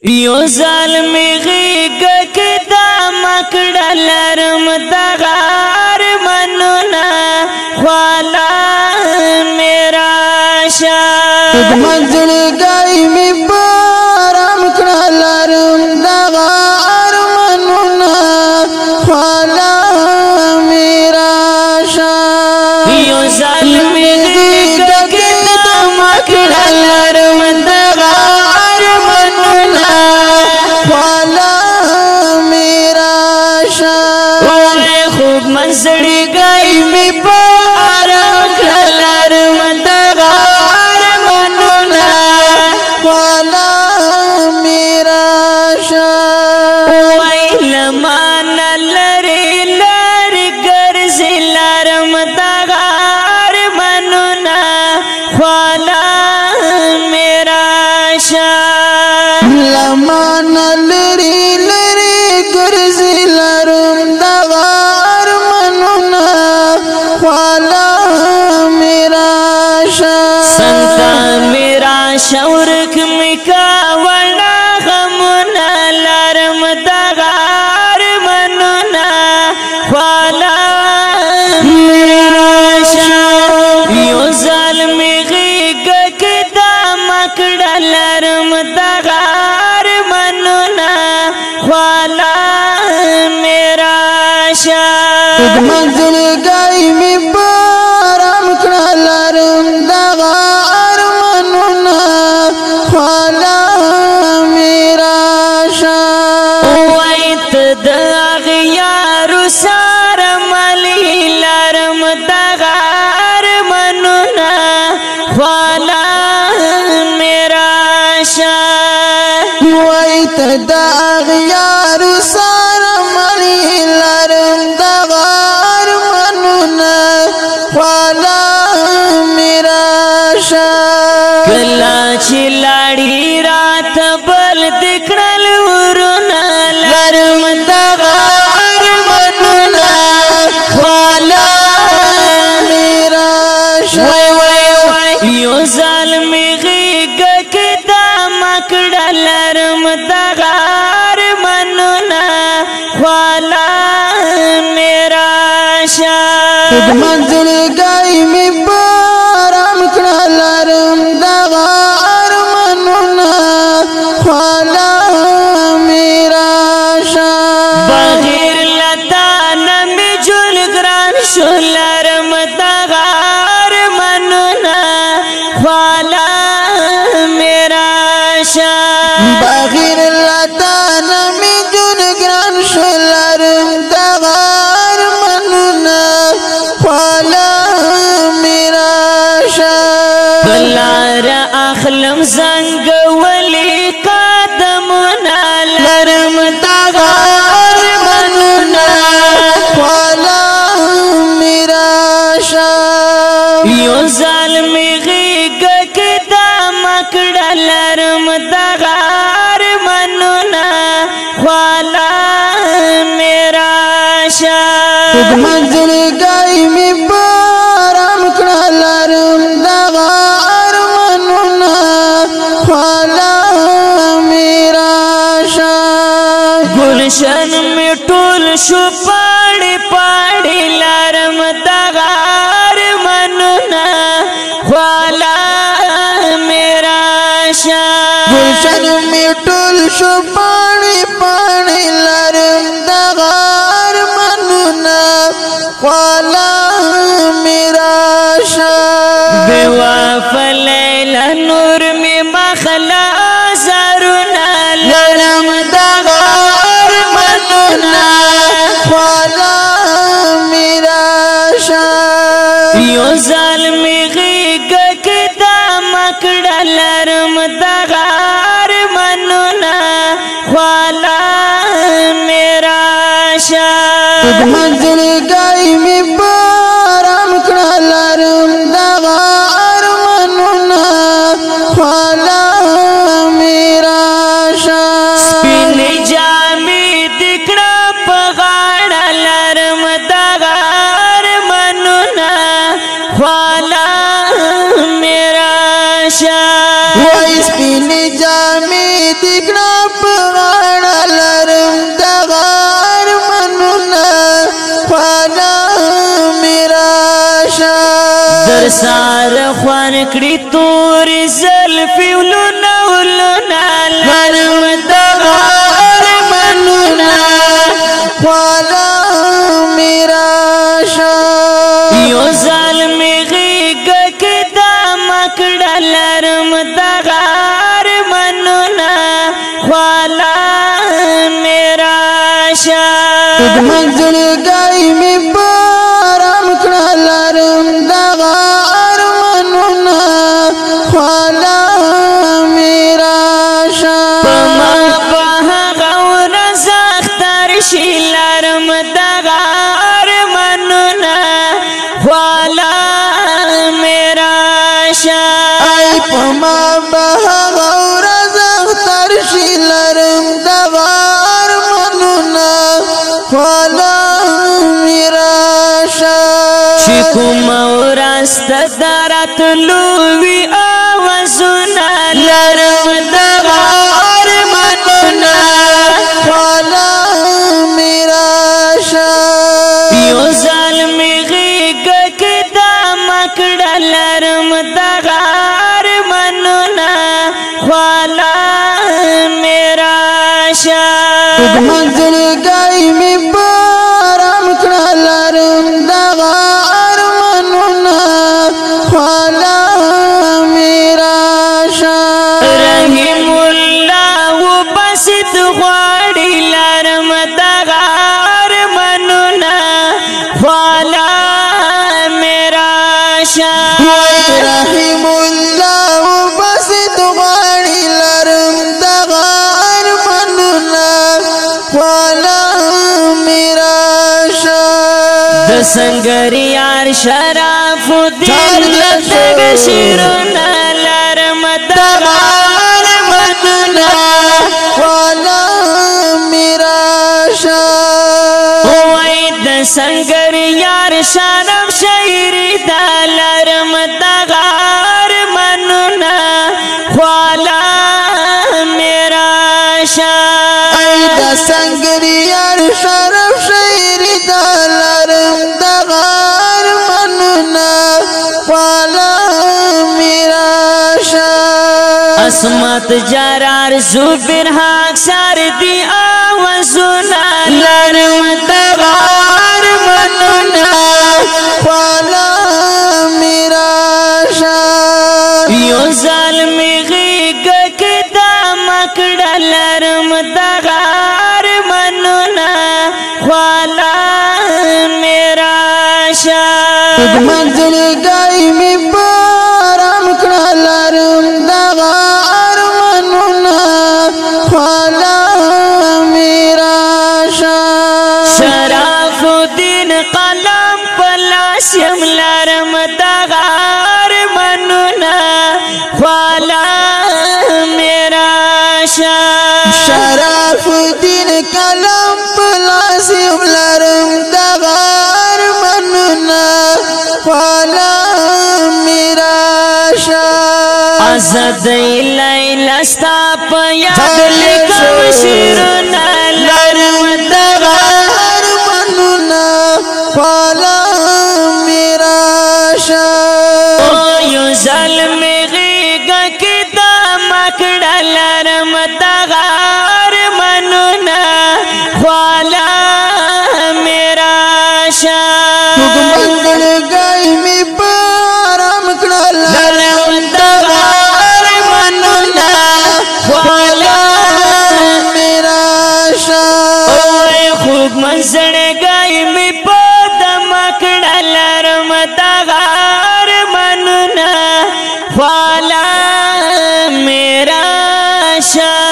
یو ظالمی غیگ کدا مکڑا لرم دغار منونا خوالا میرا شاہ منزل گئی می بارم کڑا لرم دغار منونا خوالا میرا شاہ یو ظالمی غیگ کدا مکڑا لرم دغار منونا خوالا میرا شاہ خوب منزڑی گئی می بارم کڑا لرم دغار منونا خوالا میرا شاہ ویلمان لری لری گرزی لرم دغار منونا خوالا میرا شاہ لمان لری لری گرزی لرم دغار منونا خوالا میرا شاہ سنتا میرا شورک مکا ونا غمنا لرم دغار منونا خوالا میرا شاہ یو ظالمی غیگ کدا مکڑا لرم دغار منونا خوالا میرا شاہ منزل گئی می بارم کڑا لرم دغار منونا خوالا میرا شاہ وایت دغ یارو سار ملی لرم دغار منونا خوالا میرا شاہ ویت داغ یار سار ملی لرم دغار منونا خوالا میرا شاہ کلا چی لاڑی رات بل دکڑل ورنا لرم دغار منونا خوالا میرا شاہ وای وای وای یو ظالمی غیگ کدا مکڑا لرم دغار منونا خوالا میرا شاہ منزل گئی می بارم کڑا لرم دغار منونا خوالا میرا شاہ بغیر لتا نمی جل گران شو لرم دغار منونا خوالا میرا شاہ بغیر لدان می جون گران شلرم دغار منونا خوالا میرا شاہ بلار اخلم زنگ ولی قدمنا لرم دغار منونا خوالا میرا شاہ یو ظالمی غیگ کدا مکڑا لرم دغار منونا خوالا میرا شاہ منزل گئی می بارم کڑا لرم دغار منونا خوالا میرا شاہ گلشن میں ٹول شو پاڑی پاڑی لرم دغار منونا خوالا میرا شاہ گلشن می ټول شو پانی پانی لرم دغار منونا خوالا میرا شاہ بے وفا لیلہ نور میں مخلا زرنا لرم دغار منونا خوالا میرا شاہ یو ظالمی غیگ کدا مکڑا لرم دغار منونا خوالا میرا شاہ منزل گئی می بارم کڑا لرم دغار منونا سار خوان کړي تور زلفي ولونه ولونه لرم دغه ارمانونه خوالا میرا شاه یو ظالمي غېږه کې دا مکړه لرم دغه ارمانونه خوالا میرا شاه منزل گئی می بارم کړه لرم دغه ارمانونه خوالا میرا شاه پما په هغه ورځ اختر شي لرم دغه ارمانونه خوالا میرا شاه ای پما بهغه ورځ اختر شي لرم دغه ارمانونه خوالا میرا شاه چې کوم ورځ ته درتلو وي اوازونه لرم دغه ارمانونه خوالا میرا شاه یو ظالمي غېږه کې دا مکړه لرم دغه ارمانونه خوالا میرا شاه منزل گئی می بارم کړه لرم دغه ارمانونه خوالا میرا شاه رحیم الله وبسط غواړي لرم دغه ارمانونه خوالا میرا شاه رحیم الله وبسط غواړي لرم دغه ارمانونه خوالا میرا شاه د سنگر یار شرف الدین لږ شیرونه لرم دغه ارمانونه خوالا میرا شاه وای د سنگر یار شرف شاعری دا لرم دغه ارمانونه خوالا میرا شاه ای د سنگری یار شرف شیری د لرم دغه ارمانونه خوالا میرا شاه اسمت جرار زبیر حق سر دی آوازونه لرم دغه ارمانونه خوالا میرا شاه یو ظالمي غېږه کې دا مکړه لرم دغه ارمانونه خوالا میرا شاه منزل گئی می بارم کړه لرم دغه ارمانونه خوالا میرا شاه شرف الدین قلم پلاس یم لرم دغه ارمانونه خوالا میرا شاه شرف الدین کلم پلاس یم لرم دغه ارمانونه خوالا میرا شاه آزاد لیلا ستا په یاد لیکم شیرونه لرم دغه ارمانونه خوالا میرا شاه یو ظالمي غېږه کې دا مکړه لرم دغه ارمانونه خوالا میرا شاه منزل گئی می بارم کړه لرم دغه ارمانونه خوالا میرا شاه اوه خوب منځړګی می په د مکړه لرم دغه ارمانونه خوالا میرا شاه